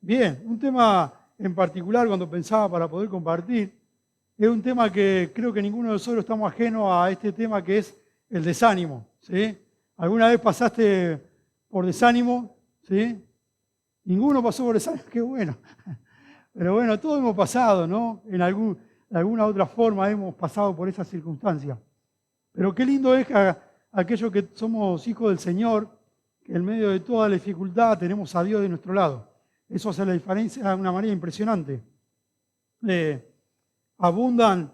Bien, un tema en particular cuando pensaba para poder compartir, es un tema que creo que ninguno de nosotros estamos ajenos a este tema que es el desánimo, ¿sí? ¿Alguna vez pasaste por desánimo? ¿Sí? Ninguno pasó por desánimo, qué bueno. Pero bueno, todos hemos pasado, ¿no? De alguna otra forma hemos pasado por esas circunstancias. Pero qué lindo es que aquellos que somos hijos del Señor, que en medio de toda la dificultad tenemos a Dios de nuestro lado. Eso hace la diferencia de una manera impresionante. Abundan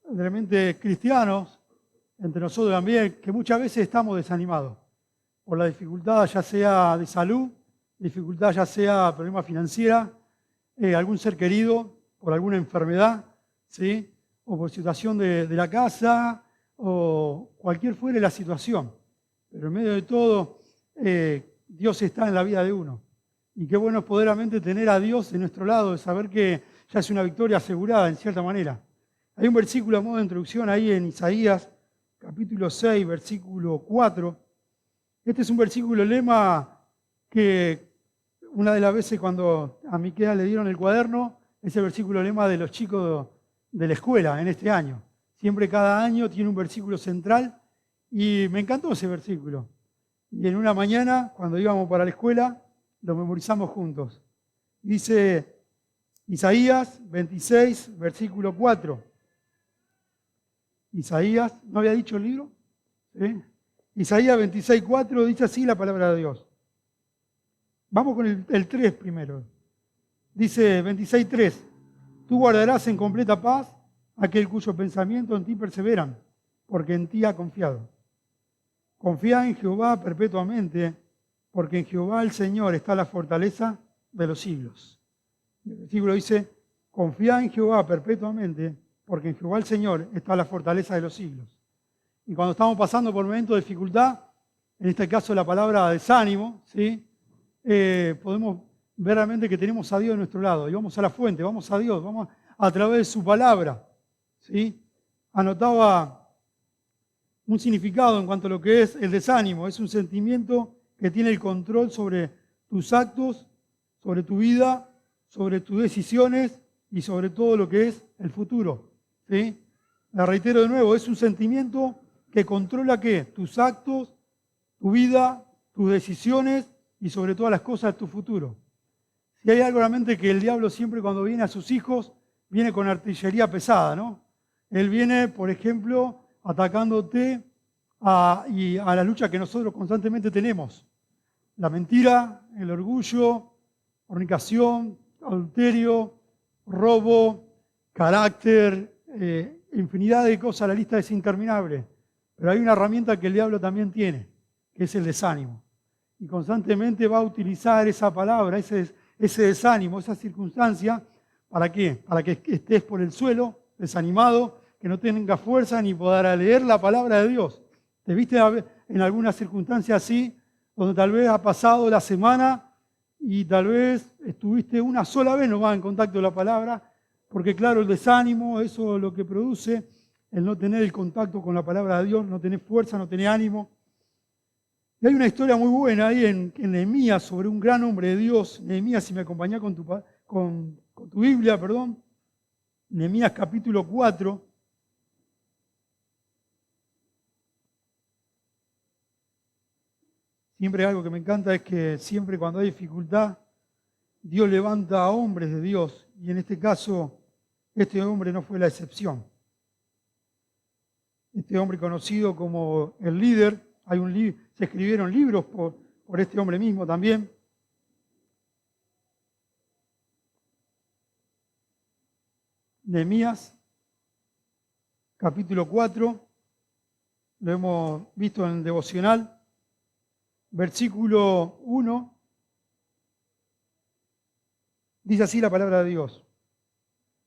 realmente cristianos entre nosotros también, que muchas veces estamos desanimados por la dificultad, ya sea de salud, dificultad ya sea problema financiera, algún ser querido, por alguna enfermedad, ¿sí? O por situación de la casa, o cualquier fuere la situación. Pero en medio de todo, Dios está en la vida de uno. Y qué bueno es poderamente tener a Dios de nuestro lado, de saber que ya es una victoria asegurada en cierta manera. Hay un versículo a modo de introducción ahí en Isaías, capítulo 6, versículo 4. Este es un versículo lema que una de las veces cuando a Miquea le dieron el cuaderno, es el versículo lema de los chicos de la escuela en este año. Siempre cada año tiene un versículo central y me encantó ese versículo. Y en una mañana, cuando íbamos para la escuela, lo memorizamos juntos. Dice Isaías 26, versículo 4. Isaías, ¿no había dicho el libro? ¿Sí? Isaías 26, 4 dice así la palabra de Dios. Vamos con el 3 primero. Dice 26, 3. Tú guardarás en completa paz aquel cuyo pensamiento en ti perseveran, porque en ti ha confiado. Confía en Jehová perpetuamente, porque en Jehová el Señor está la fortaleza de los siglos. El versículo dice, confía en Jehová perpetuamente, porque en Jehová el Señor está la fortaleza de los siglos. Y cuando estamos pasando por momentos de dificultad, en este caso la palabra desánimo, ¿sí? Podemos ver realmente que tenemos a Dios de nuestro lado. Y vamos a la fuente, vamos a Dios, vamos a través de su palabra. ¿Sí? Anotaba un significado en cuanto a lo que es el desánimo. Es un sentimiento que tiene el control sobre tus actos, sobre tu vida, sobre tus decisiones y sobre todo lo que es el futuro. ¿Sí? La reitero de nuevo, es un sentimiento que controla ¿qué? Tus actos, tu vida, tus decisiones y sobre todas las cosas de tu futuro. Si hay algo realmente que el diablo siempre cuando viene a sus hijos, viene con artillería pesada, ¿no? Él viene, por ejemplo, atacándote y a la lucha que nosotros constantemente tenemos. La mentira, el orgullo, fornicación, adulterio, robo, carácter, infinidad de cosas, la lista es interminable. Pero hay una herramienta que el diablo también tiene, que es el desánimo. Y constantemente va a utilizar esa palabra, ese desánimo, esa circunstancia, ¿para qué? Para que estés por el suelo, desanimado, que no tengas fuerza ni poder leer la palabra de Dios. ¿Te viste en alguna circunstancia así, donde tal vez ha pasado la semana y tal vez estuviste una sola vez nomás en contacto con la palabra? Porque claro, el desánimo, eso es lo que produce, el no tener el contacto con la palabra de Dios, no tener fuerza, no tener ánimo. Y hay una historia muy buena ahí en Nehemías sobre un gran hombre de Dios. Nehemías, si me acompañás con tu Biblia, perdón. Nehemías capítulo 4. Siempre algo que me encanta es que siempre cuando hay dificultad, Dios levanta a hombres de Dios. Y en este caso, este hombre no fue la excepción. Este hombre conocido como el líder, se escribieron libros por este hombre mismo también. Nehemías, capítulo 4, lo hemos visto en el devocional, versículo 1, dice así la palabra de Dios.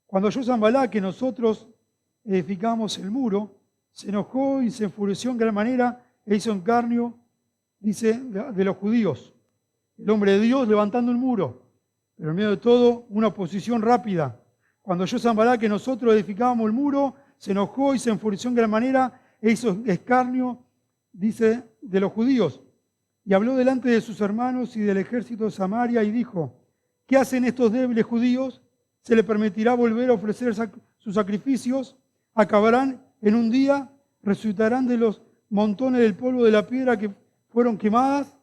Cuando oyó Sanballat que nosotros edificamos el muro, se enojó y se enfureció en gran manera e hizo escarnio, dice, de los judíos. El hombre de Dios levantando el muro, pero en medio de todo una oposición rápida. Cuando oyó Sanballat que nosotros edificábamos el muro, se enojó y se enfureció en gran manera e hizo escarnio, dice, de los judíos. Y habló delante de sus hermanos y del ejército de Samaria y dijo, ¿Qué hacen estos débiles judíos? ¿Se les permitirá volver a ofrecer sus sacrificios? ¿Acabarán en un día? ¿Resucitarán de los montones del polvo de la piedra que fueron quemadas?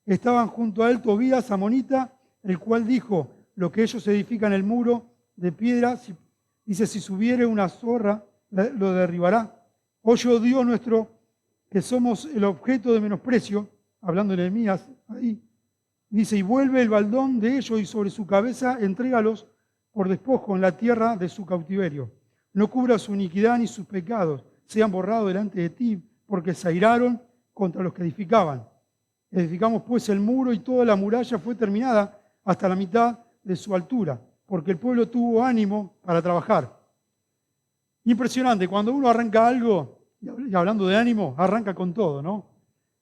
Estaban junto a él Tobías, amonita, el cual dijo: lo que ellos edifican el muro de piedra, dice, si subiere una zorra, lo derribará. Oye, Dios nuestro, que somos el objeto de menosprecio, hablando de Nehemías ahí, dice, y vuelve el baldón de ellos y sobre su cabeza entrégalos por despojo en la tierra de su cautiverio. No cubra su iniquidad ni sus pecados, sean borrados delante de ti, porque se airaron contra los que edificaban. Edificamos pues el muro y toda la muralla fue terminada hasta la mitad de su altura, porque el pueblo tuvo ánimo para trabajar. Impresionante, cuando uno arranca algo, y hablando de ánimo, arranca con todo, ¿no?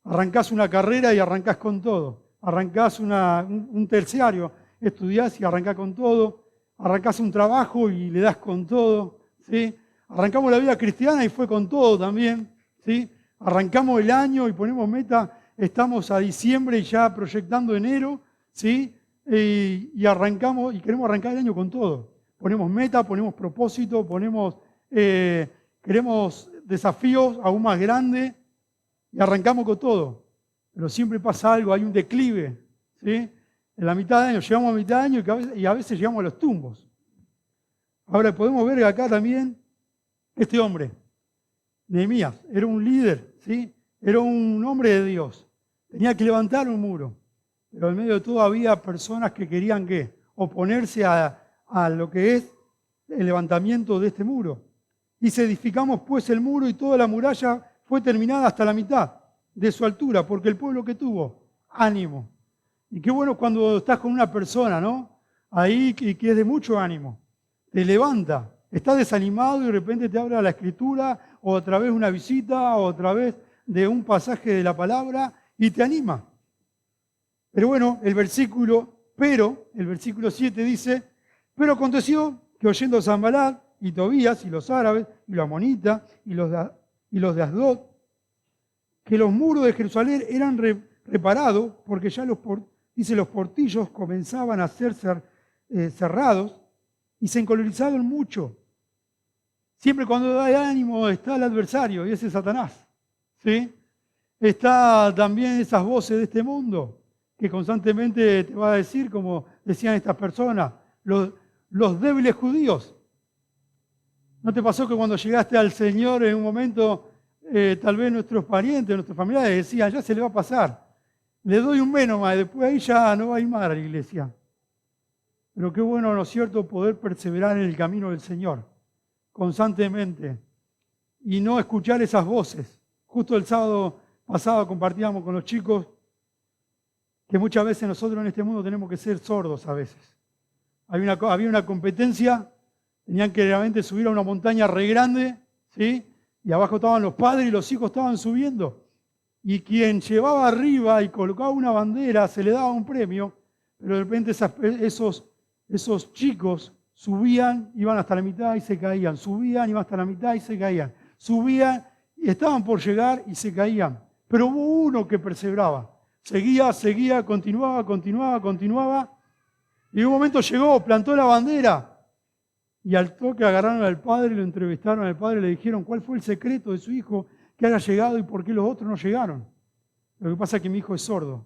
Arrancás una carrera y arrancás con todo. Arrancás un terciario, estudiás y arrancás con todo. Arrancás un trabajo y le das con todo, ¿sí? Arrancamos la vida cristiana y fue con todo también, ¿sí? Arrancamos el año y ponemos meta, estamos a diciembre y ya proyectando enero, ¿sí? Y arrancamos y queremos arrancar el año con todo. Ponemos meta, ponemos propósito, queremos desafíos aún más grandes y arrancamos con todo. Pero siempre pasa algo, hay un declive, ¿sí? En la mitad de año, llegamos a mitad de año y a veces llegamos a los tumbos. Ahora podemos ver acá también este hombre, Nehemías, era un líder, ¿sí? Era un hombre de Dios. Tenía que levantar un muro. Pero en medio de todo había personas que querían ¿qué? Oponerse a lo que es el levantamiento de este muro. Dice, edificamos pues el muro y toda la muralla fue terminada hasta la mitad de su altura, porque el pueblo que tuvo, ánimo. Y qué bueno cuando estás con una persona, ¿no? Ahí que es de mucho ánimo. Te levanta. Estás desanimado y de repente te habla la Escritura, o a través de una visita, o a través de un pasaje de la palabra, y te anima. Pero bueno, el versículo 7 dice, pero aconteció que oyendo Sanbalat y Tobías y los árabes y los amonitas y los de Asdod, que los muros de Jerusalén eran reparados porque ya los portillos comenzaban a ser cerrados y se encolerizaron mucho. Siempre cuando da ánimo está el adversario y ese es Satanás, ¿sí? Está también esas voces de este mundo que constantemente te va a decir, como decían estas personas, los débiles judíos. ¿No te pasó que cuando llegaste al Señor en un momento, tal vez nuestros parientes, nuestros familiares decían, ya se le va a pasar, le doy un mes nomás, después ahí ya no va a ir más a la iglesia? Pero qué bueno, ¿no es cierto?, poder perseverar en el camino del Señor constantemente y no escuchar esas voces. Justo el sábado pasado compartíamos con los chicos que muchas veces nosotros en este mundo tenemos que ser sordos a veces. Había una competencia, tenían que realmente subir a una montaña re grande, ¿sí? Y abajo estaban los padres y los hijos estaban subiendo. Y quien llevaba arriba y colocaba una bandera se le daba un premio, pero de repente esos chicos subían, iban hasta la mitad y se caían, subían, iban hasta la mitad y se caían, subían y estaban por llegar y se caían. Pero hubo uno que perseveraba. Seguía, continuaba. Y en un momento llegó, plantó la bandera. Y al toque agarraron al padre, lo entrevistaron al padre, le dijeron cuál fue el secreto de su hijo que haya llegado y por qué los otros no llegaron. Lo que pasa es que mi hijo es sordo.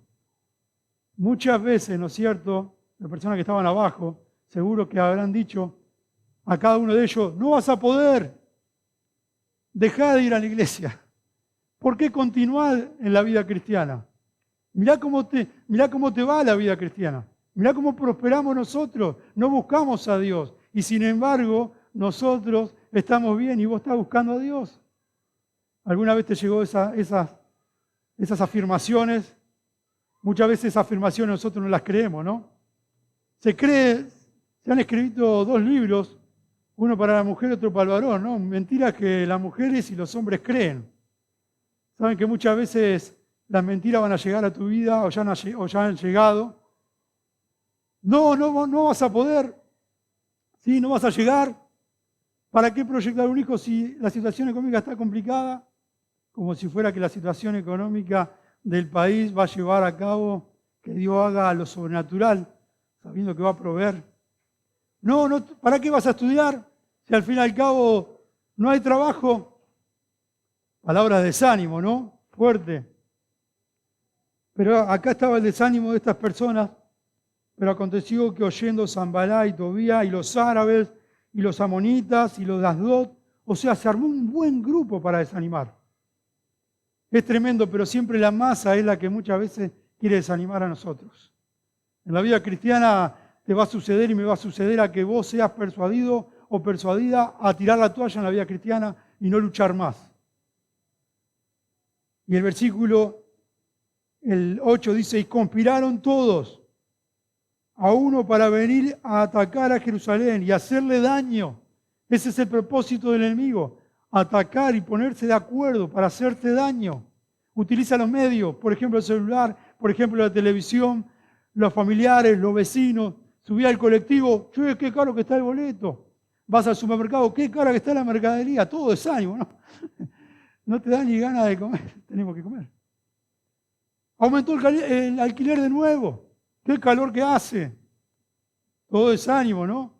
Muchas veces, ¿no es cierto?, las personas que estaban abajo, seguro que habrán dicho a cada uno de ellos, no vas a poder, dejá de ir a la iglesia. ¿Por qué continuar en la vida cristiana? Mirá cómo te va la vida cristiana. Mirá cómo prosperamos nosotros. No buscamos a Dios. Y sin embargo, nosotros estamos bien y vos estás buscando a Dios. ¿Alguna vez te llegó esas afirmaciones? Muchas veces esas afirmaciones nosotros no las creemos, ¿no? Se han escrito 2 libros, uno para la mujer y otro para el varón, ¿no? Mentiras que las mujeres y los hombres creen. Saben que muchas veces las mentiras van a llegar a tu vida o ya han llegado. No vas a poder. ¿Sí? No vas a llegar. ¿Para qué proyectar un hijo si la situación económica está complicada? Como si fuera que la situación económica del país va a llevar a cabo que Dios haga lo sobrenatural. sabiendo que va a proveer. No, ¿para qué vas a estudiar si al fin y al cabo no hay trabajo? Palabras de desánimo, ¿no? Fuerte. Pero acá estaba el desánimo de estas personas. Pero aconteció que oyendo Sanballat y Tobía y los árabes y los amonitas y los de Asdod, o sea, se armó un buen grupo para desanimar. Es tremendo, pero siempre la masa es la que muchas veces quiere desanimar a nosotros. En la vida cristiana te va a suceder y me va a suceder a que vos seas persuadido o persuadida a tirar la toalla en la vida cristiana y no luchar más. Y el versículo, el 8 dice, y conspiraron todos a uno para venir a atacar a Jerusalén y hacerle daño. Ese es el propósito del enemigo, atacar y ponerse de acuerdo para hacerte daño. Utiliza los medios, por ejemplo el celular, por ejemplo la televisión, los familiares, los vecinos, subí al colectivo, che, qué caro que está el boleto. Vas al supermercado, qué cara que está la mercadería, todo desánimo, ¿no? No te da ni ganas de comer, tenemos que comer. Aumentó el alquiler de nuevo. Qué calor que hace. Todo desánimo, ¿no?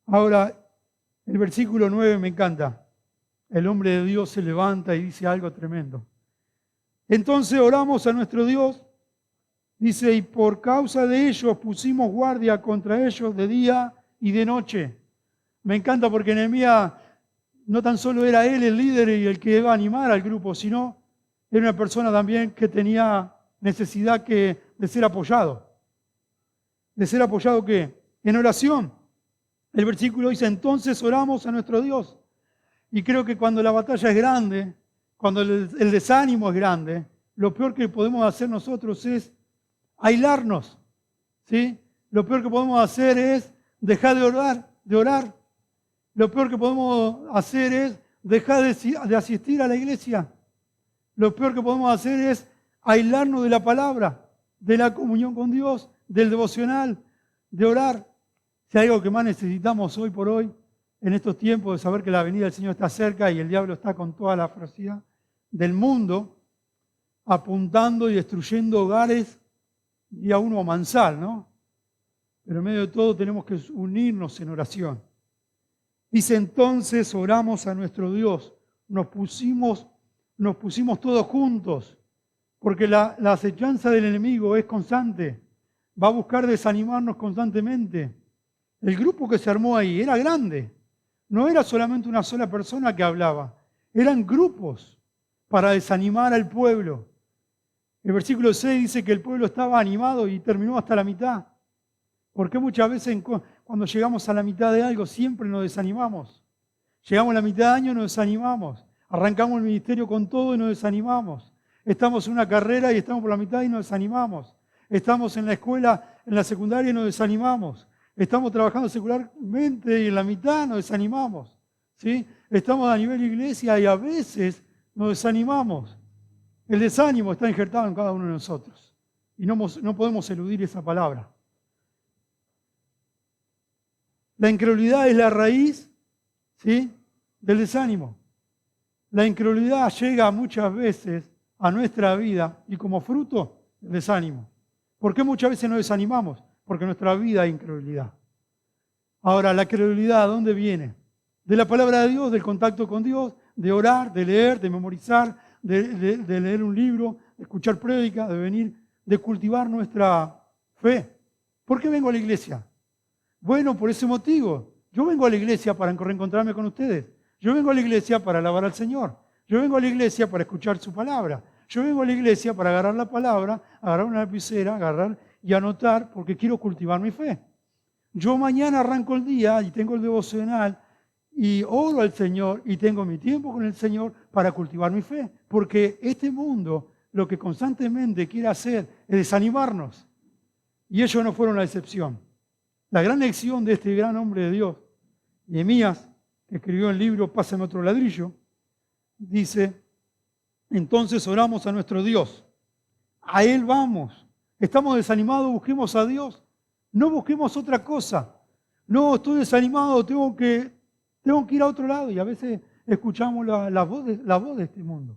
Ahora, el versículo 9 me encanta. El hombre de Dios se levanta y dice algo tremendo. Entonces oramos a nuestro Dios, dice, y por causa de ellos pusimos guardia contra ellos de día y de noche. Me encanta porque Nehemías no tan solo era él el líder y el que iba a animar al grupo, sino era una persona también que tenía necesidad de ser apoyado. ¿De ser apoyado qué? En oración. El versículo dice, entonces oramos a nuestro Dios. Y creo que cuando la batalla es grande, cuando el desánimo es grande, lo peor que podemos hacer nosotros es aislarnos. ¿Sí? Lo peor que podemos hacer es dejar de orar. Lo peor que podemos hacer es dejar de asistir a la iglesia. Lo peor que podemos hacer es aislarnos de la palabra, de la comunión con Dios, del devocional, de orar. Si hay algo que más necesitamos hoy por hoy, en estos tiempos de saber que la venida del Señor está cerca y el diablo está con toda la ferocidad del mundo, apuntando y destruyendo hogares y a uno mansal, ¿no? Pero en medio de todo tenemos que unirnos en oración. Dice, entonces oramos a nuestro Dios, nos pusimos todos juntos, porque la acechanza del enemigo es constante, va a buscar desanimarnos constantemente. El grupo que se armó ahí era grande, no era solamente una sola persona que hablaba, eran grupos para desanimar al pueblo. El versículo 6 dice que el pueblo estaba animado y terminó hasta la mitad. Porque muchas veces cuando llegamos a la mitad de algo siempre nos desanimamos. Llegamos a la mitad de año y nos desanimamos. Arrancamos el ministerio con todo y nos desanimamos. Estamos en una carrera y estamos por la mitad y nos desanimamos. Estamos en la escuela, en la secundaria y nos desanimamos. Estamos trabajando secularmente y en la mitad nos desanimamos. ¿Sí? Estamos a nivel iglesia y a veces nos desanimamos. El desánimo está injertado en cada uno de nosotros. Y no podemos eludir esa palabra. La incredulidad es la raíz, ¿sí?, del desánimo. La incredulidad llega muchas veces a nuestra vida y como fruto el desánimo. ¿Por qué muchas veces nos desanimamos? Porque en nuestra vida hay incredulidad. Ahora, la credulidad, ¿de dónde viene? De la palabra de Dios, del contacto con Dios, de orar, de leer, de memorizar, de leer un libro, de escuchar prédica, de venir, de cultivar nuestra fe. ¿Por qué vengo a la iglesia? Bueno, por ese motivo. Yo vengo a la iglesia para reencontrarme con ustedes. Yo vengo a la iglesia para alabar al Señor. Yo vengo a la iglesia para escuchar su palabra. Yo vengo a la iglesia para agarrar la palabra, agarrar una lapicera, agarrar y anotar porque quiero cultivar mi fe. Yo mañana arranco el día y tengo el devocional y oro al Señor y tengo mi tiempo con el Señor para cultivar mi fe. Porque este mundo lo que constantemente quiere hacer es desanimarnos. Y ellos no fueron la excepción. La gran lección de este gran hombre de Dios, Nehemías, que escribió el libro Pásame otro ladrillo, dice, entonces oramos a nuestro Dios. A Él vamos. Estamos desanimados, busquemos a Dios. No busquemos otra cosa. No, estoy desanimado, tengo que ir a otro lado. Y a veces escuchamos la voz de este mundo.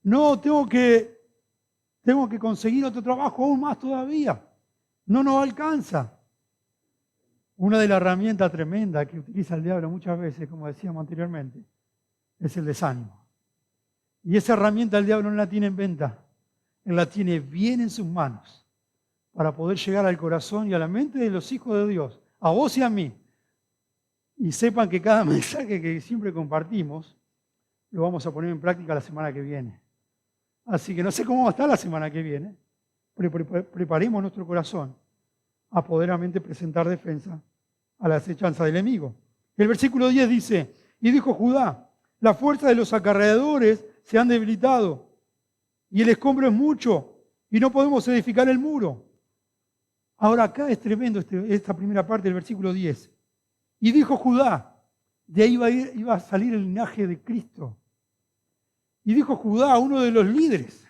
No, tengo que conseguir otro trabajo aún más todavía. no nos alcanza. Una de las herramientas tremendas que utiliza el diablo muchas veces, como decíamos anteriormente, es el desánimo. Y esa herramienta el diablo no la tiene en venta, él la tiene bien en sus manos para poder llegar al corazón y a la mente de los hijos de Dios, a vos y a mí. Y sepan que cada mensaje que siempre compartimos lo vamos a poner en práctica la semana que viene. Así que no sé cómo va a estar la semana que viene, pero preparemos nuestro corazón a poderamente presentar defensa a la acechanza del enemigo. El versículo 10 dice, y dijo Judá, la fuerza de los acarreadores se han debilitado, y el escombro es mucho, y no podemos edificar el muro. Ahora acá es tremendo esta primera parte del versículo 10. Y dijo Judá, de ahí iba a salir el linaje de Cristo. Y dijo Judá, uno de los líderes.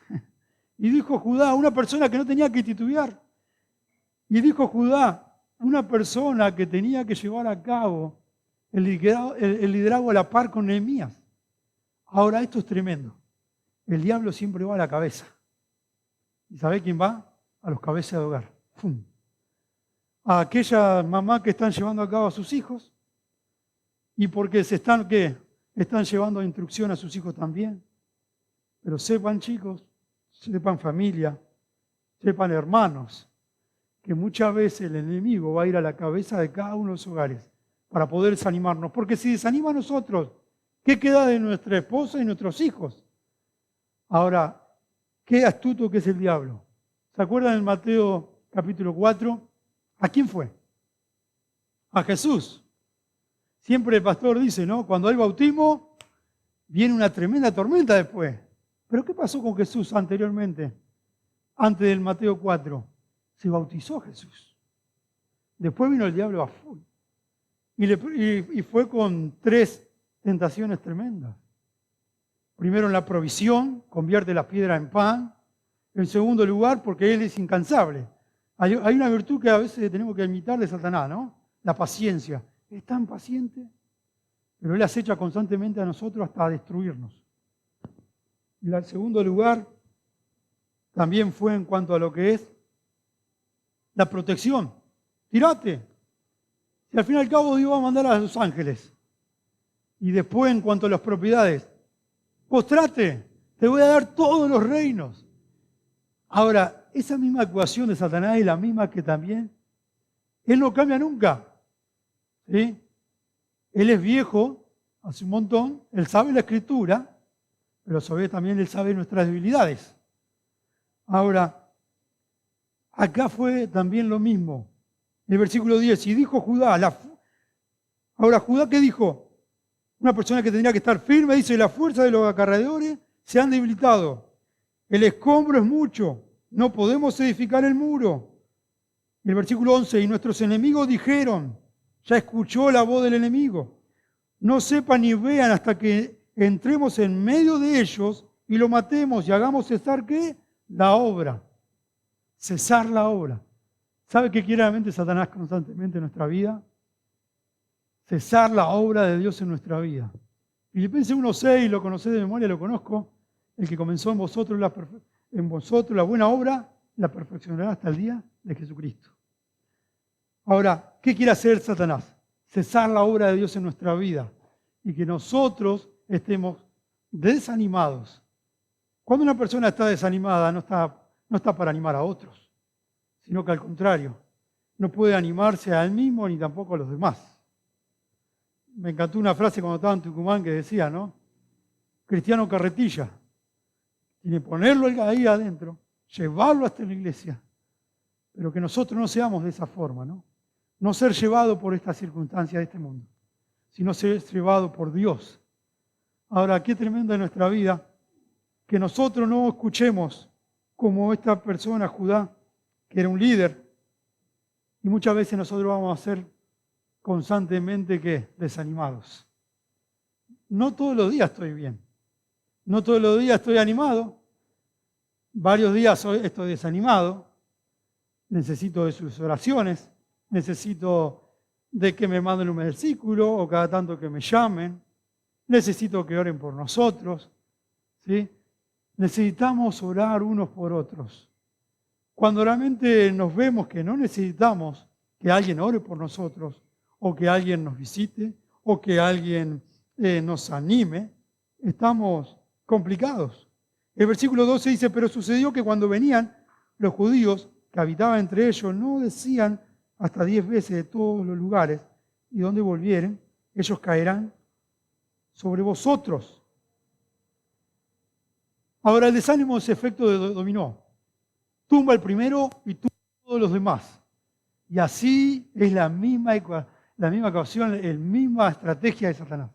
Y dijo Judá, una persona que no tenía que titubear. Y dijo Judá, una persona que tenía que llevar a cabo el liderazgo a la par con Nehemías. Ahora esto es tremendo. El diablo siempre va a la cabeza. ¿Y sabe quién va? A los cabezas de hogar. ¡Fum! A aquella mamá que están llevando a cabo a sus hijos. Y porque están llevando instrucción a sus hijos también. Pero sepan, chicos, sepan familia, sepan hermanos, que muchas veces el enemigo va a ir a la cabeza de cada uno de los hogares para poder desanimarnos. Porque si desanima a nosotros, ¿qué queda de nuestra esposa y nuestros hijos? Ahora, qué astuto que es el diablo. ¿Se acuerdan en Mateo capítulo 4? ¿A quién fue? A Jesús. Siempre el pastor dice, ¿no? Cuando hay bautismo, viene una tremenda tormenta después. ¿Pero qué pasó con Jesús anteriormente? Antes del Mateo 4. Se bautizó Jesús. Después vino el diablo a full. Y fue con 3 tentaciones tremendas. Primero en la provisión, convierte la piedra en pan. En segundo lugar, porque Él es incansable. Hay una virtud que a veces tenemos que imitar de Satanás, ¿no? La paciencia. Es tan paciente, pero Él acecha constantemente a nosotros hasta destruirnos. Y en segundo lugar, también fue en cuanto a lo que es la protección. Tirate. Y al fin y al cabo Dios va a mandar a los ángeles. Y después en cuanto a las propiedades, postrate, te voy a dar todos los reinos. Ahora, esa misma ecuación de Satanás es la misma que también Él no cambia nunca. ¿Sí? Él es viejo, hace un montón, Él sabe la Escritura, pero también Él sabe nuestras debilidades. Ahora, acá fue también lo mismo. El versículo 10, y dijo Judá, ahora Judá, ¿qué dijo? Una persona que tendría que estar firme, dice, la fuerza de los acarreadores se han debilitado. El escombro es mucho, no podemos edificar el muro. El versículo 11, y nuestros enemigos dijeron, ya escuchó la voz del enemigo, no sepan ni vean hasta que entremos en medio de ellos y lo matemos y hagamos cesar, ¿qué? La obra. Cesar la obra. ¿Sabe qué quiere realmente Satanás constantemente en nuestra vida? Cesar la obra de Dios en nuestra vida. Filipenses 1:6, lo conocé de memoria, lo conozco. El que comenzó en vosotros la buena obra, la perfeccionará hasta el día de Jesucristo. Ahora, ¿qué quiere hacer Satanás? Cesar la obra de Dios en nuestra vida y que nosotros estemos desanimados. Cuando una persona está desanimada, no está para animar a otros, sino que al contrario, no puede animarse a él mismo ni tampoco a los demás. Me encantó una frase cuando estaba en Tucumán que decía, ¿no? Cristiano carretilla. Tiene que ponerlo ahí adentro, llevarlo hasta la iglesia, pero que nosotros no seamos de esa forma, ¿no? No ser llevado por estas circunstancias de este mundo, sino ser llevado por Dios. Ahora, qué tremenda es nuestra vida, que nosotros no escuchemos como esta persona, Judá, que era un líder, y muchas veces nosotros vamos a ser constantemente ¿qué? Desanimados. No todos los días estoy bien, no todos los días estoy animado, varios días estoy desanimado, necesito de sus oraciones, necesito de que me manden un versículo o cada tanto que me llamen, necesito que oren por nosotros, ¿sí? Necesitamos orar unos por otros. Cuando realmente nos vemos que no necesitamos que alguien ore por nosotros, o que alguien nos visite, o que alguien nos anime, estamos complicados. El versículo 12 dice, pero sucedió que cuando venían los judíos que habitaban entre ellos, no decían hasta 10 veces de todos los lugares, y donde volvieren, ellos caerán sobre vosotros. Ahora el desánimo es efecto de dominó. Tumba el primero y tumba a todos los demás. Y así es la misma ecuación, la misma estrategia de Satanás.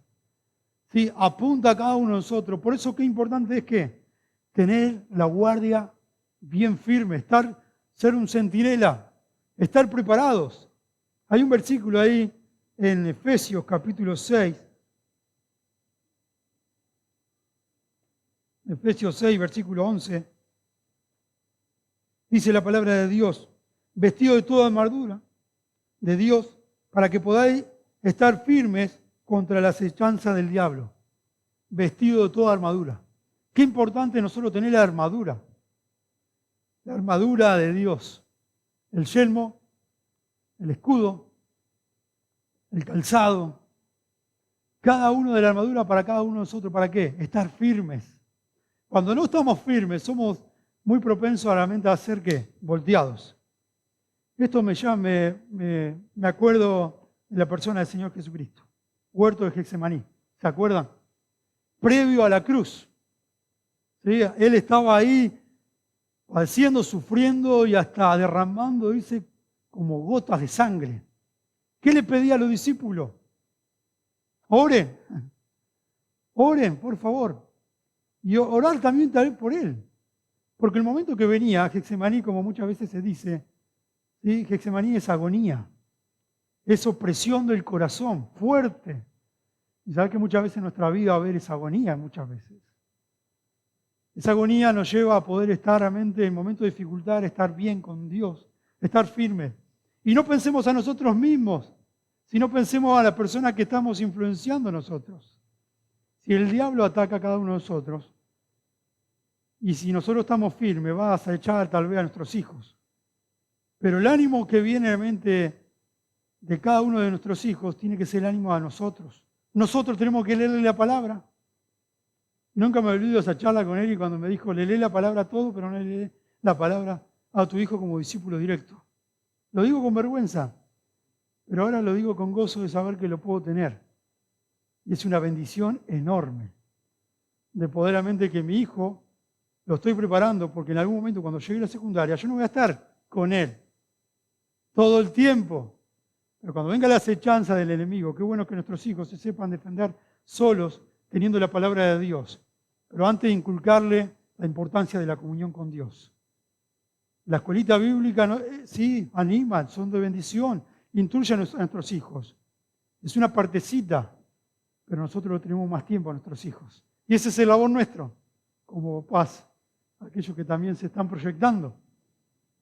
¿Sí? Apunta a cada uno de nosotros. Por eso qué importante es que tener la guardia bien firme, ser un centinela, estar preparados. Hay un versículo ahí en Efesios capítulo 6. Efesios 6, versículo 11. Dice la palabra de Dios, vestido de toda armadura de Dios, para que podáis estar firmes contra la acechanza del diablo. Vestido de toda armadura. Qué importante nosotros tener la armadura de Dios. El yelmo, el escudo, el calzado. Cada uno de la armadura para cada uno de nosotros. ¿Para qué? Estar firmes. Cuando no estamos firmes, somos muy propensos a la mente a ser ¿qué? Volteados. Esto me acuerdo de la persona del Señor Jesucristo. Huerto de Getsemaní. ¿Se acuerdan? Previo a la cruz. ¿Sí? Él estaba ahí padeciendo, sufriendo y hasta derramando, dice, como gotas de sangre. ¿Qué le pedía a los discípulos? Oren. Oren, por favor. Y orar también por él. Porque el momento que venía a Getsemaní, como muchas veces se dice, ¿sí? Getsemaní es agonía, es opresión del corazón, fuerte. Y sabes que muchas veces en nuestra vida va a haber esa agonía, muchas veces. Esa agonía nos lleva a poder estar realmente en momentos de dificultad, estar bien con Dios, estar firmes. Y no pensemos a nosotros mismos, sino pensemos a la persona que estamos influenciando nosotros. Si el diablo ataca a cada uno de nosotros, y si nosotros estamos firmes, va a acechar tal vez a nuestros hijos. Pero el ánimo que viene realmente de cada uno de nuestros hijos tiene que ser el ánimo a nosotros. Nosotros tenemos que leerle la palabra. Nunca me olvido esa charla con él y cuando me dijo, le lee la palabra a todo, pero no le lee la palabra a tu hijo como discípulo directo. Lo digo con vergüenza, pero ahora lo digo con gozo de saber que lo puedo tener. Y es una bendición enorme de poder realmente que mi hijo lo estoy preparando, porque en algún momento cuando llegue a la secundaria yo no voy a estar con él todo el tiempo. Pero cuando venga la acechanza del enemigo, qué bueno que nuestros hijos se sepan defender solos, teniendo la palabra de Dios. Pero antes de inculcarle la importancia de la comunión con Dios. La escuelita bíblica, sí, anima, son de bendición, instruye a nuestros hijos. Es una partecita, pero nosotros lo tenemos más tiempo a nuestros hijos. Y ese es el labor nuestro, como papás, aquellos que también se están proyectando,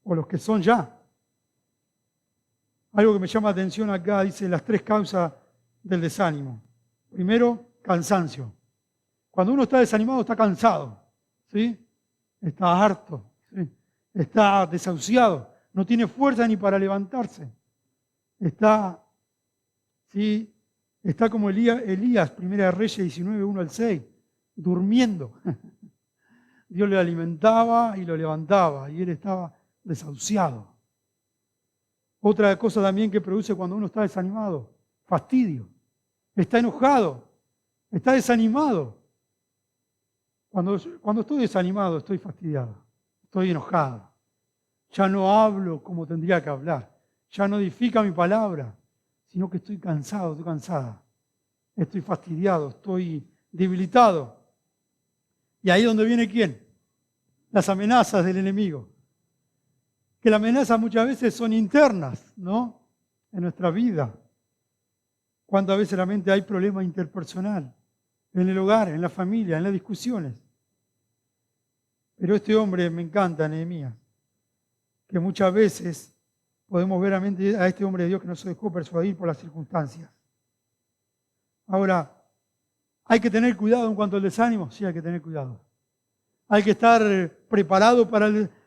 o los que son ya. Algo que me llama la atención acá, dice las 3 causas del desánimo. Primero, cansancio. Cuando uno está desanimado, está cansado, ¿sí? Está harto, ¿sí? Está desahuciado, no tiene fuerza ni para levantarse. Está como Elías, 1 Reyes 19, 1 al 6, durmiendo. Dios le alimentaba y lo levantaba y él estaba desahuciado. Otra cosa también que produce cuando uno está desanimado, fastidio. Está enojado, está desanimado. Cuando estoy desanimado, estoy fastidiado, estoy enojado. Ya no hablo como tendría que hablar, ya no edifica mi palabra, sino que estoy cansado, estoy cansada. Estoy fastidiado, estoy debilitado. Y ahí es donde viene ¿quién? Las amenazas del enemigo. Que las amenazas muchas veces son internas, ¿no? En nuestra vida. ¿Cuántas veces realmente hay problema interpersonal? En el hogar, en la familia, en las discusiones. Pero este hombre me encanta, Nehemías, que muchas veces podemos ver a este hombre de Dios que no se dejó persuadir por las circunstancias. Ahora, ¿hay que tener cuidado en cuanto al desánimo? Sí, hay que tener cuidado. Hay que estar preparado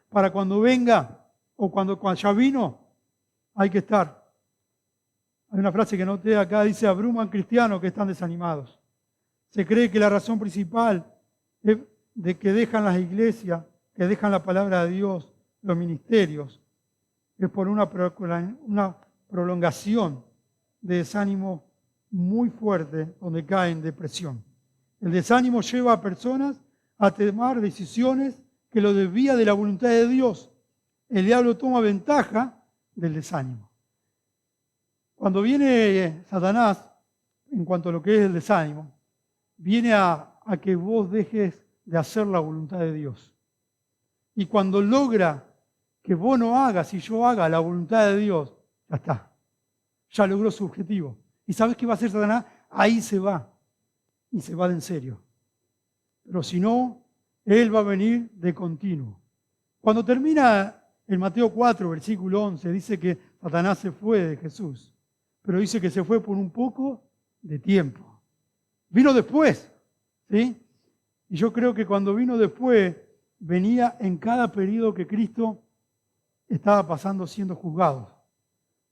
para cuando venga. o cuando ya vino, hay que estar. Hay una frase que noté acá, dice, abruman cristianos que están desanimados. Se cree que la razón principal de que dejan las iglesias, que dejan la palabra de Dios, los ministerios, es por una prolongación de desánimo muy fuerte, donde caen en depresión. El desánimo lleva a personas a tomar decisiones que lo desvía de la voluntad de Dios. El diablo toma ventaja del desánimo. Cuando viene Satanás, en cuanto a lo que es el desánimo, viene a que vos dejes de hacer la voluntad de Dios. Y cuando logra que vos no hagas y yo haga la voluntad de Dios, ya está. Ya logró su objetivo. ¿Y sabes qué va a hacer Satanás? Ahí se va. Y se va de en serio. Pero si no, él va a venir de continuo. Cuando termina en Mateo 4, versículo 11, dice que Satanás se fue de Jesús. Pero dice que se fue por un poco de tiempo. Vino después, ¿sí? Y yo creo que cuando vino después, venía en cada periodo que Cristo estaba pasando siendo juzgado.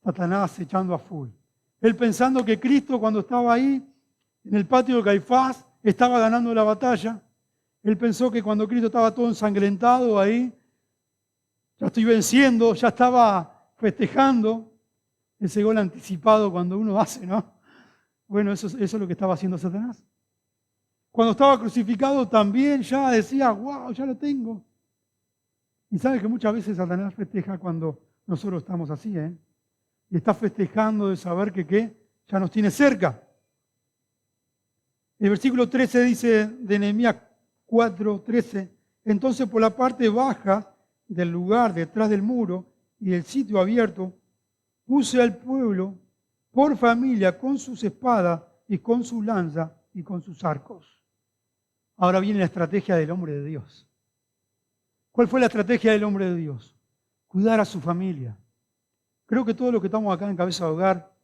Satanás echando a full. Él pensando que Cristo cuando estaba ahí, en el patio de Caifás, estaba ganando la batalla. Él pensó que cuando Cristo estaba todo ensangrentado ahí, ya estoy venciendo, ya estaba festejando ese gol anticipado cuando uno hace, ¿no? Bueno, eso es lo que estaba haciendo Satanás. Cuando estaba crucificado también ya decía, wow, ya lo tengo. Y sabes que muchas veces Satanás festeja cuando nosotros estamos así, ¿eh? Y está festejando de saber que ¿qué? Ya nos tiene cerca. El versículo 13 dice de Nehemías 4:13, entonces por la parte baja del lugar detrás del muro y del sitio abierto, puse al pueblo por familia con sus espadas y con su lanza y con sus arcos. Ahora viene la estrategia del hombre de Dios. ¿Cuál fue la estrategia del hombre de Dios? Cuidar a su familia. Creo que todos los que estamos acá en Cabeza de Hogar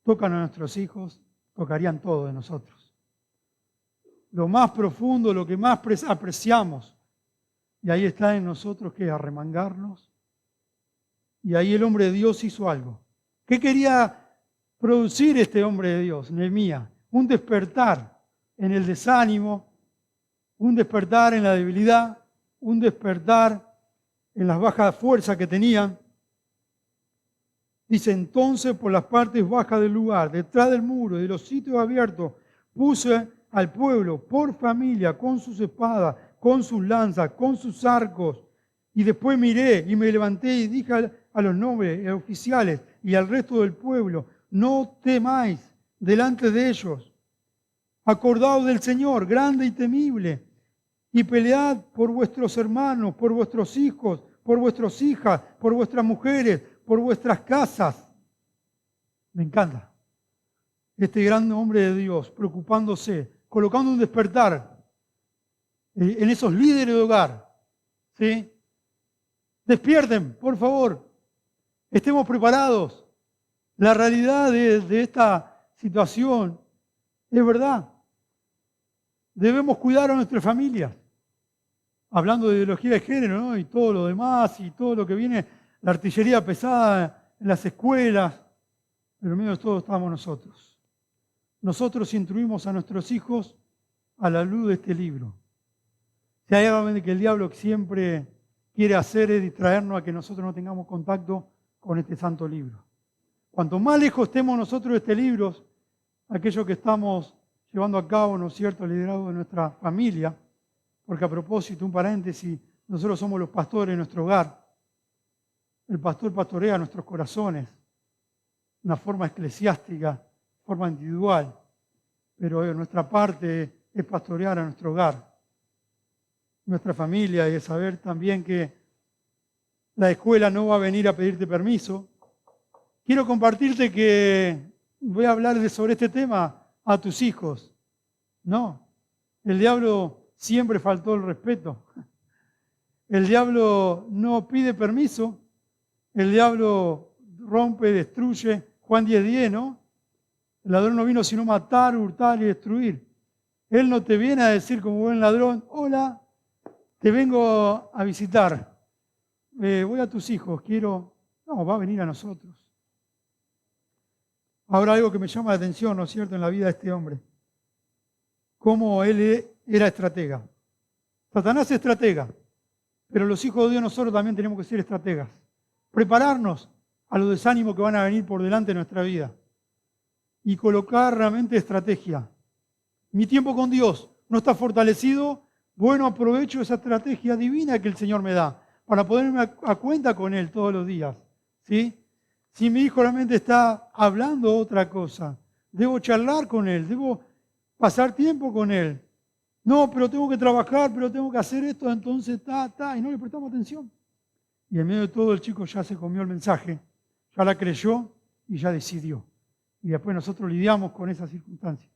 tocan a nuestros hijos, tocarían todo de nosotros. Lo más profundo, lo que más apreciamos. Y ahí está en nosotros que arremangarnos. Y ahí el hombre de Dios hizo algo. ¿Qué quería producir este hombre de Dios, Nehemías? Un despertar en el desánimo, un despertar en la debilidad, un despertar en las bajas fuerzas que tenían. Dice, entonces por las partes bajas del lugar, detrás del muro y de los sitios abiertos, puse al pueblo por familia, con sus espadas, con sus lanzas, con sus arcos. Y después miré y me levanté y dije a los nobles, oficiales y al resto del pueblo, no temáis delante de ellos. Acordaos del Señor, grande y temible, y pelead por vuestros hermanos, por vuestros hijos, por vuestras hijas, por vuestras mujeres, por vuestras casas. Me encanta. Este gran hombre de Dios, preocupándose, colocando un despertar en esos líderes de hogar. ¿Sí? Despierten, por favor. Estemos preparados. La realidad de esta situación es verdad. Debemos cuidar a nuestras familias. Hablando de ideología de género, ¿no? Y todo lo demás, y todo lo que viene, la artillería pesada en las escuelas. Pero en medio de todo estamos nosotros. Nosotros instruimos a nuestros hijos a la luz de este libro. Si hay algo que el diablo siempre quiere hacer es distraernos a que nosotros no tengamos contacto con este santo libro. Cuanto más lejos estemos nosotros de este libro, aquellos que estamos llevando a cabo, ¿no es cierto?, el liderazgo de nuestra familia, porque a propósito, un paréntesis, nosotros somos los pastores de nuestro hogar. El pastor pastorea nuestros corazones, una forma eclesiástica, forma individual, pero nuestra parte es pastorear a nuestro hogar, nuestra familia, y de saber también que la escuela no va a venir a pedirte permiso. Quiero compartirte que voy a hablar sobre este tema a tus hijos. No, el diablo siempre faltó el respeto. El diablo no pide permiso. El diablo rompe, destruye. Juan 10:10, ¿no? El ladrón no vino sino matar, hurtar y destruir. Él no te viene a decir como buen ladrón, hola, te vengo a visitar. voy a tus hijos, quiero... No, va a venir a nosotros. Ahora algo que me llama la atención, ¿no es cierto?, en la vida de este hombre. Cómo él era estratega. Satanás es estratega, pero los hijos de Dios nosotros también tenemos que ser estrategas. Prepararnos a los desánimos que van a venir por delante de nuestra vida y colocar realmente estrategia. Mi tiempo con Dios no está fortalecido, bueno, aprovecho esa estrategia divina que el Señor me da para ponerme a cuenta con Él todos los días. ¿Sí? Si mi hijo realmente está hablando otra cosa, debo charlar con Él, debo pasar tiempo con Él. No, pero tengo que trabajar, pero tengo que hacer esto, entonces y no le prestamos atención. Y en medio de todo el chico ya se comió el mensaje, ya la creyó y ya decidió. Y después nosotros lidiamos con esas circunstancias.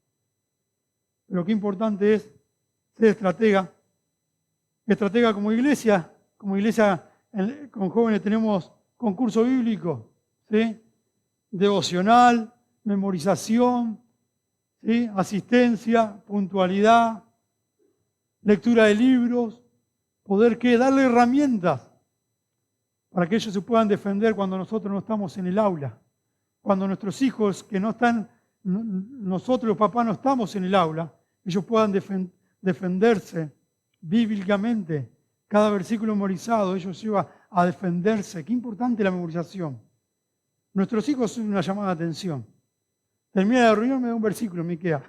Pero qué importante es ser estratega. Estratega como iglesia con jóvenes tenemos concurso bíblico, ¿sí? Devocional, memorización, ¿sí? Asistencia, puntualidad, lectura de libros, poder darle herramientas para que ellos se puedan defender cuando nosotros no estamos en el aula, cuando nuestros hijos que no están, nosotros los papás no estamos en el aula, ellos puedan defenderse bíblicamente. Cada versículo memorizado, ellos llevan a defenderse. Qué importante la memorización. Nuestros hijos son una llamada de atención. Termina la reunión, me da un versículo, me queda.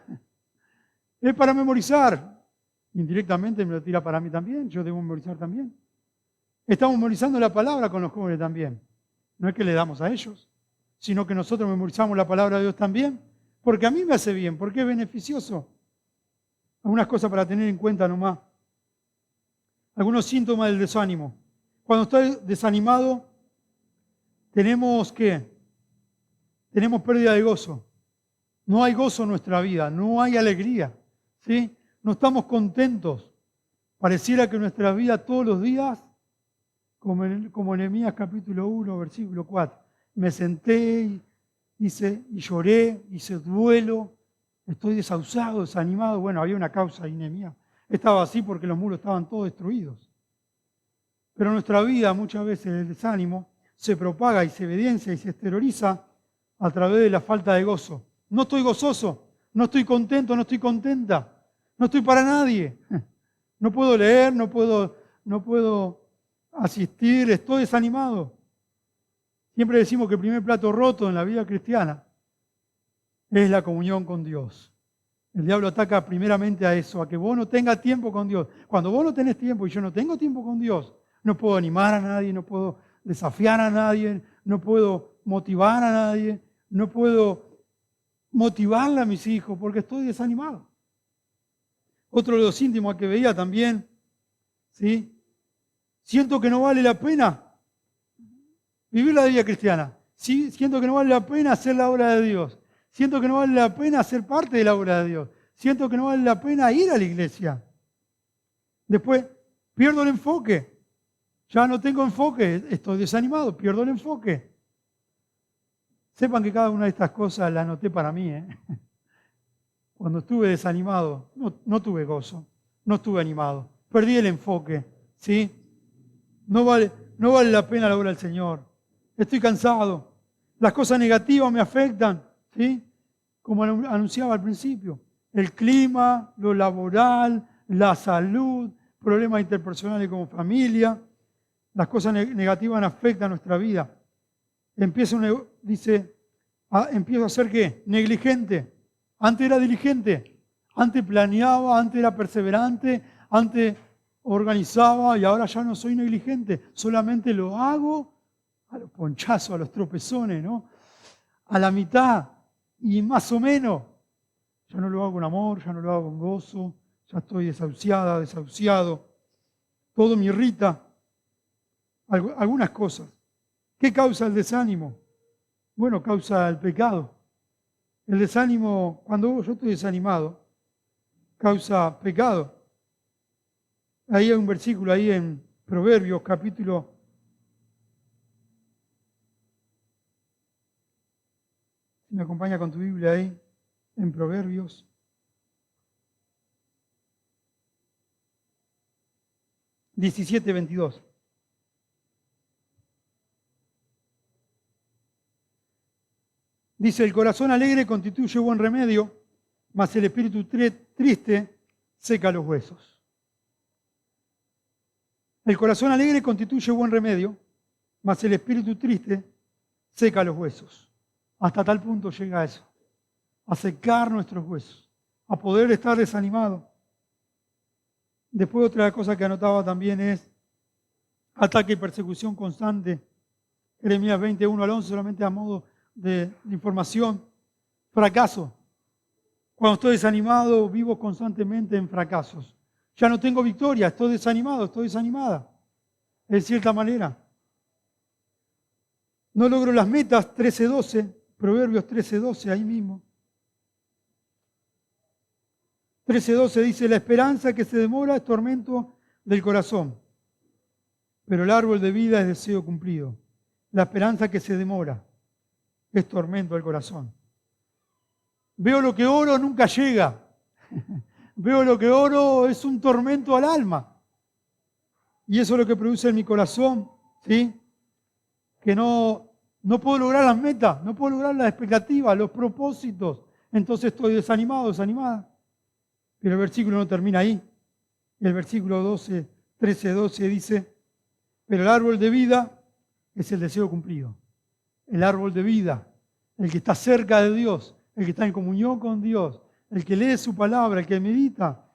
Es para memorizar. Indirectamente me lo tira para mí también, yo debo memorizar también. Estamos memorizando la palabra con los jóvenes también. No es que le damos a ellos, sino que nosotros memorizamos la palabra de Dios también, porque a mí me hace bien, porque es beneficioso. Algunas cosas para tener en cuenta nomás. Algunos síntomas del desánimo. Cuando estoy desanimado, tenemos pérdida de gozo. No hay gozo en nuestra vida, no hay alegría, ¿sí? No estamos contentos. Pareciera que nuestra vida todos los días, como en Nehemías capítulo 1, versículo 4, me senté y lloré, hice duelo, estoy desahuciado, desanimado. Bueno, había una causa ahí, Nehemías. Estaba así porque los muros estaban todos destruidos. Pero en nuestra vida muchas veces el desánimo se propaga y se evidencia y se exterioriza a través de la falta de gozo. No estoy gozoso, no estoy contento, no estoy contenta, no estoy para nadie. No puedo leer, no puedo asistir, estoy desanimado. Siempre decimos que el primer plato roto en la vida cristiana es la comunión con Dios. El diablo ataca primeramente a eso, a que vos no tengas tiempo con Dios. Cuando vos no tenés tiempo y yo no tengo tiempo con Dios, no puedo animar a nadie, no puedo desafiar a nadie, no puedo motivar a nadie, no puedo motivarle a mis hijos porque estoy desanimado. Otro de los síntomas que veía también, ¿sí? Siento que no vale la pena vivir la vida cristiana. ¿Sí? Siento que no vale la pena hacer la obra de Dios. Siento que no vale la pena ser parte de la obra de Dios. Siento que no vale la pena ir a la iglesia. Después pierdo el enfoque. Ya no tengo enfoque, estoy desanimado, pierdo el enfoque. Sepan que cada una de estas cosas las anoté para mí. Cuando estuve desanimado, no tuve gozo, no estuve animado. Perdí el enfoque, ¿sí? No vale la pena la obra del Señor. Estoy cansado. Las cosas negativas me afectan, ¿sí? Como anunciaba al principio. El clima, lo laboral, la salud, problemas interpersonales como familia. Las cosas negativas afectan nuestra vida. Empiezo a ser ¿qué? Negligente. Antes era diligente. Antes planeaba, antes era perseverante, antes organizaba y ahora ya no soy negligente. Solamente lo hago a los ponchazos, a los tropezones, ¿no? A la mitad y más o menos. Ya no lo hago con amor, ya no lo hago con gozo, ya estoy desahuciada, desahuciado. Todo me irrita. Algunas cosas. ¿Qué causa el desánimo? Bueno, causa el pecado. El desánimo, cuando yo estoy desanimado, causa pecado. Ahí hay un versículo ahí en Proverbios, capítulo 17, me acompaña con tu Biblia ahí, en Proverbios. (17:22). Dice, el corazón alegre constituye buen remedio, mas el espíritu triste seca los huesos. El corazón alegre constituye buen remedio, mas el espíritu triste seca los huesos. Hasta tal punto llega eso, a secar nuestros huesos, a poder estar desanimado. Después otra cosa que anotaba también es ataque y persecución constante. Jeremías 21 al 11, solamente a modo de información. Fracaso. Cuando estoy desanimado, vivo constantemente en fracasos. Ya no tengo victoria, estoy desanimado, estoy desanimada. De cierta manera. No logro las metas, 13:12, Proverbios 13:12, ahí mismo. 13:12 dice, la esperanza que se demora es tormento del corazón, pero el árbol de vida es deseo cumplido. La esperanza que se demora es tormento del corazón. Veo lo que oro, nunca llega. Veo lo que oro, es un tormento al alma. Y eso es lo que produce en mi corazón, ¿sí? Que no puedo lograr las metas, no puedo lograr las expectativas, los propósitos. Entonces estoy desanimado, desanimada. Pero el versículo no termina ahí. El versículo 13:12 dice, pero el árbol de vida es el deseo cumplido. El árbol de vida, el que está cerca de Dios, el que está en comunión con Dios, el que lee su palabra, el que medita,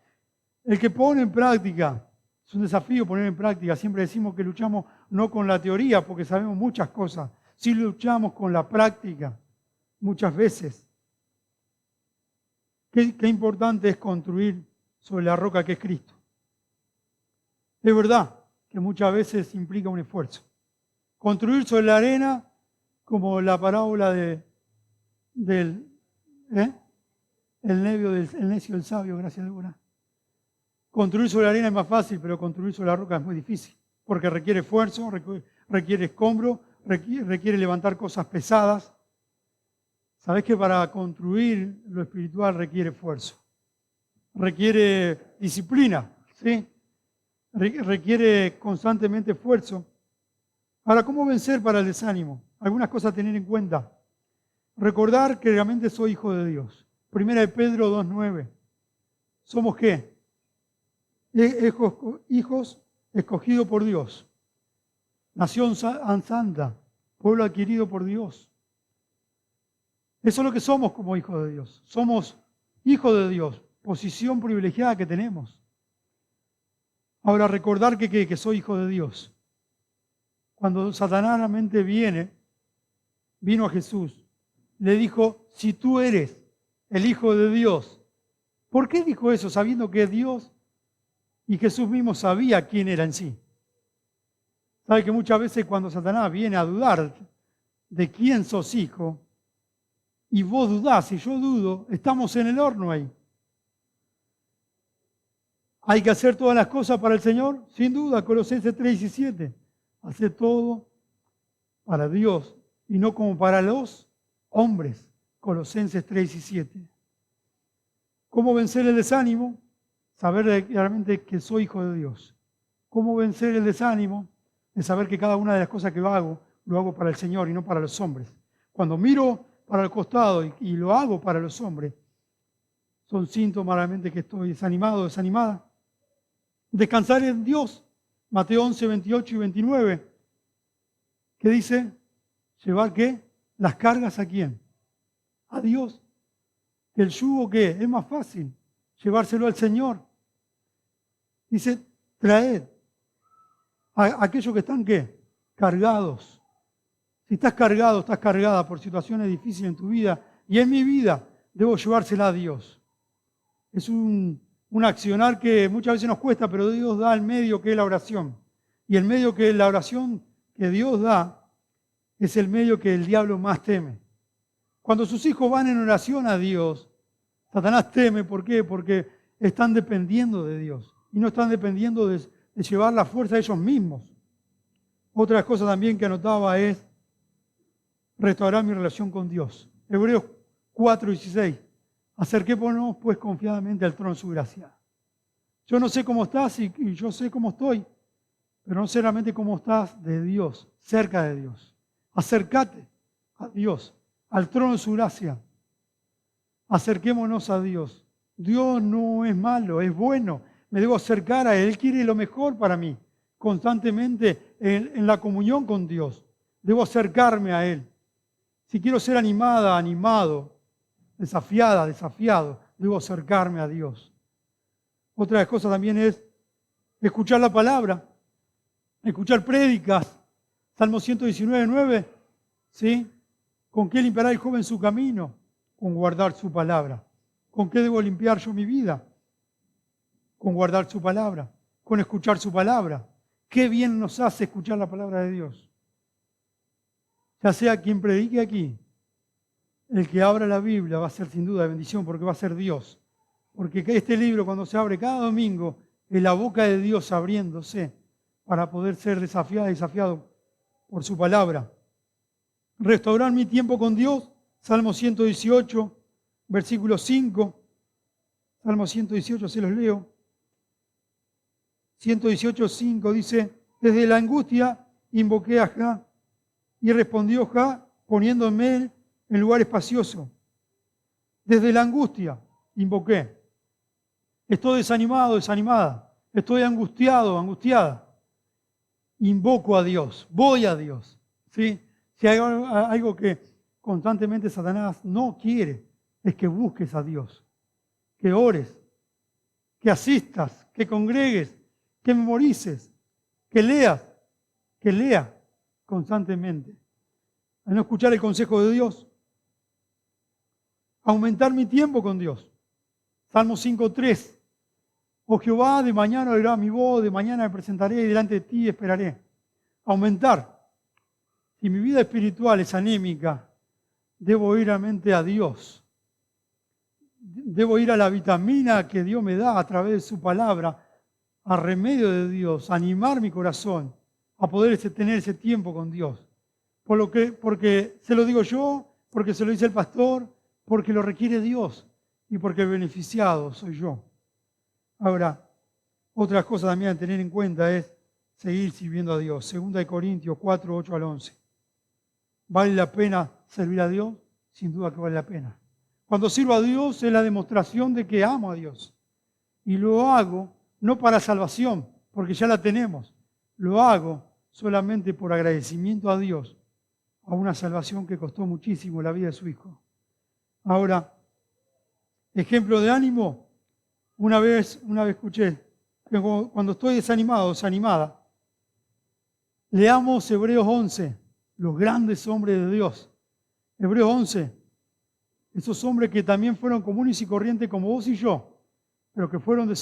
el que pone en práctica. Es un desafío poner en práctica. Siempre decimos que luchamos no con la teoría, porque sabemos muchas cosas. Sí luchamos con la práctica, muchas veces. Qué importante es construir sobre la roca que es Cristo. Es verdad que muchas veces implica un esfuerzo. Construir sobre la arena, como la parábola del necio del sabio, gracias Débora. Construir sobre la arena es más fácil, pero construir sobre la roca es muy difícil, porque requiere esfuerzo, requiere escombro, requiere levantar cosas pesadas. Sabés que para construir lo espiritual requiere esfuerzo, requiere disciplina, ¿sí? Requiere constantemente esfuerzo. Ahora, ¿cómo vencer para el desánimo? Algunas cosas a tener en cuenta. Recordar que realmente soy hijo de Dios. Primera de Pedro 2:9. ¿Somos qué? Hijos escogidos por Dios. Nación santa, pueblo adquirido por Dios. Eso es lo que somos como hijos de Dios. Somos hijos de Dios, posición privilegiada que tenemos. Ahora, recordar que soy hijo de Dios. Cuando Satanás realmente vino a Jesús, le dijo, si tú eres el Hijo de Dios. ¿Por qué dijo eso? Sabiendo que Dios y Jesús mismo sabía quién era en sí. ¿Sabe que muchas veces cuando Satanás viene a dudar de quién sos hijo, y vos dudás y yo dudo, estamos en el horno ahí? ¿Hay que hacer todas las cosas para el Señor? Sin duda, Colosenses 3:17. Hacer todo para Dios y no como para los hombres. Colosenses 3:17. ¿Cómo vencer el desánimo? Saber claramente que soy hijo de Dios. ¿Cómo vencer el desánimo? Es saber que cada una de las cosas que hago, lo hago para el Señor y no para los hombres. Cuando miro para el costado y lo hago para los hombres, son síntomas realmente que estoy desanimado, desanimada. Descansar en Dios. Mateo 11:28 y 29. ¿Qué dice? ¿Llevar qué? Las cargas ¿a quién? A Dios. ¿El yugo qué? Es más fácil llevárselo al Señor. Dice, traed a aquellos que están ¿qué? Cargados. Si estás cargado, estás cargada por situaciones difíciles en tu vida y en mi vida, debo llevársela a Dios. Es un accionar que muchas veces nos cuesta, pero Dios da el medio que es la oración. Y el medio que es la oración que Dios da es el medio que el diablo más teme. Cuando sus hijos van en oración a Dios, Satanás teme. ¿Por qué? Porque están dependiendo de Dios y no están dependiendo de llevar la fuerza a ellos mismos. Otra cosa también que anotaba es restaurar mi relación con Dios. Hebreos 4:16. Acerquémonos pues confiadamente al trono de su gracia. Yo no sé cómo estás y yo sé cómo estoy, pero no sé realmente cómo estás de Dios, cerca de Dios. Acércate a Dios, al trono de su gracia. Acerquémonos a Dios. Dios no es malo, es bueno. Me debo acercar a Él. Él quiere lo mejor para mí. Constantemente en la comunión con Dios. Debo acercarme a Él. Si quiero ser animada, animado, desafiada, desafiado, debo acercarme a Dios. Otra de las cosas también es escuchar la palabra, escuchar prédicas. Salmo 119:9, ¿sí? ¿Con qué limpiará el joven su camino? Con guardar su palabra. ¿Con qué debo limpiar yo mi vida? Con guardar su palabra, con escuchar su palabra. Qué bien nos hace escuchar la palabra de Dios. Ya sea quien predique aquí, el que abra la Biblia va a ser sin duda de bendición porque va a ser Dios. Porque este libro cuando se abre cada domingo es la boca de Dios abriéndose para poder ser desafiado por su palabra. Restaurar mi tiempo con Dios, Salmo 118, versículo 5. Salmo 118, se los leo. 118:5 dice, desde la angustia invoqué a Jah y respondió Jah poniéndome en lugar espacioso. Desde la angustia invoqué. Estoy desanimado, desanimada. Estoy angustiado, angustiada. Invoco a Dios, voy a Dios. ¿Sí? Si hay algo que constantemente Satanás no quiere, es que busques a Dios, que ores, que asistas, que congregues, que memorices, que leas, que lea constantemente. A no escuchar el consejo de Dios. Aumentar mi tiempo con Dios. Salmo 5:3. Oh Jehová, de mañana oirá mi voz, de mañana me presentaré y delante de ti esperaré. Aumentar. Si mi vida espiritual es anémica, debo ir realmente a Dios. Debo ir a la vitamina que Dios me da a través de su palabra, a remedio de Dios, a animar mi corazón, a poder tener ese tiempo con Dios. Porque se lo digo yo, porque se lo dice el pastor, porque lo requiere Dios y porque el beneficiado soy yo. Ahora, otra cosa también a tener en cuenta es seguir sirviendo a Dios. 2 Corintios 4, 8 al 11. ¿Vale la pena servir a Dios? Sin duda que vale la pena. Cuando sirvo a Dios es la demostración de que amo a Dios. Y lo hago no para salvación, porque ya la tenemos. Lo hago solamente por agradecimiento a Dios, a una salvación que costó muchísimo la vida de su Hijo. Ahora, ejemplo de ánimo, una vez escuché que cuando estoy desanimado, desanimada, leamos Hebreos 11, los grandes hombres de Dios. Hebreos 11, esos hombres que también fueron comunes y corrientes como vos y yo, pero que fueron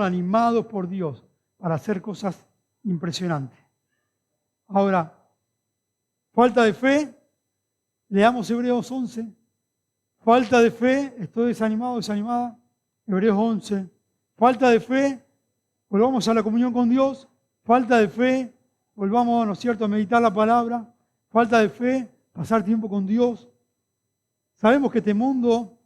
animados por Dios para hacer cosas impresionantes. Ahora, falta de fe, leamos Hebreos 11. Falta de fe, estoy desanimado, desanimada. Hebreos 11. Falta de fe, volvamos a la comunión con Dios. Falta de fe, volvamos, ¿no es cierto?, a meditar la palabra. Falta de fe, pasar tiempo con Dios. Sabemos que este mundo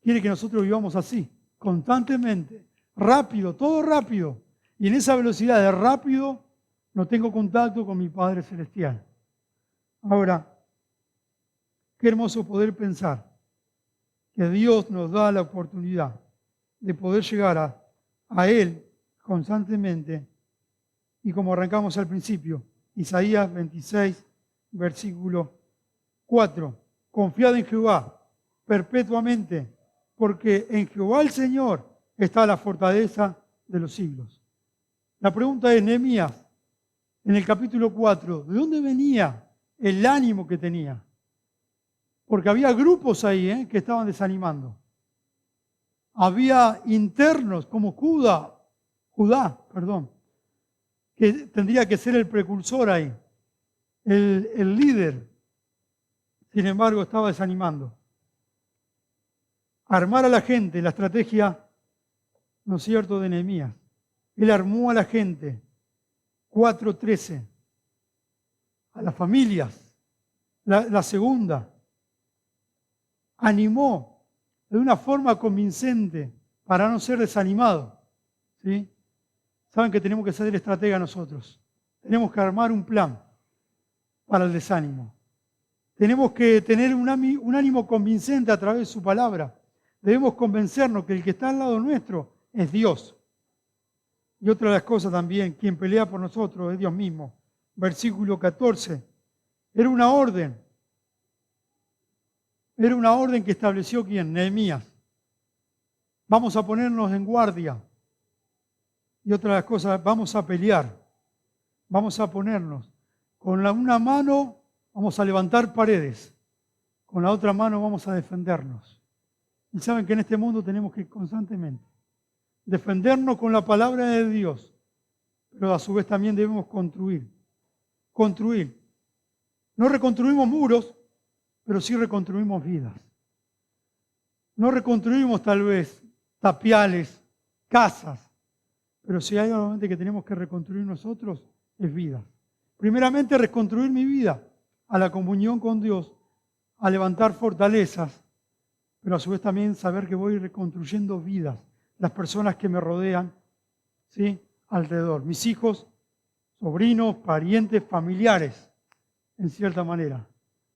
quiere que nosotros vivamos así, constantemente, rápido, todo rápido. Y en esa velocidad de rápido no tengo contacto con mi Padre Celestial. Ahora, qué hermoso poder pensar que Dios nos da la oportunidad de poder llegar a Él constantemente. Y como arrancamos al principio, Isaías 26, versículo 4. Confiad en Jehová perpetuamente, porque en Jehová el Señor está la fortaleza de los siglos. La pregunta es, Nehemías, en el capítulo 4, ¿de dónde venía el ánimo que tenía? Porque había grupos ahí que estaban desanimando. Había internos como Judá, que tendría que ser el precursor ahí, el líder. Sin embargo, estaba desanimando. Armar a la gente, la estrategia, ¿no es cierto?, de Nehemías. Él armó a la gente, 4:13, a las familias, la segunda. Animó de una forma convincente para no ser desanimado. ¿Sí? Saben que tenemos que ser estratega nosotros. Tenemos que armar un plan para el desánimo. Tenemos que tener un ánimo convincente a través de su palabra. Debemos convencernos que el que está al lado nuestro es Dios. Y otra de las cosas también, quien pelea por nosotros es Dios mismo. Versículo 14. Era una orden. Era una orden que estableció ¿quién? Nehemías. Vamos a ponernos en guardia. Y otra de las cosas, vamos a pelear. Vamos a ponernos. Con una mano vamos a levantar paredes. Con la otra mano vamos a defendernos. Y saben que en este mundo tenemos que constantemente defendernos con la palabra de Dios. Pero a su vez también debemos construir. Construir. No reconstruimos muros, pero sí reconstruimos vidas. No reconstruimos tal vez tapiales, casas, pero si hay algo que tenemos que reconstruir nosotros, es vida. Primeramente, reconstruir mi vida a la comunión con Dios, a levantar fortalezas, pero a su vez también saber que voy reconstruyendo vidas, las personas que me rodean, ¿sí? Alrededor, mis hijos, sobrinos, parientes, familiares, en cierta manera.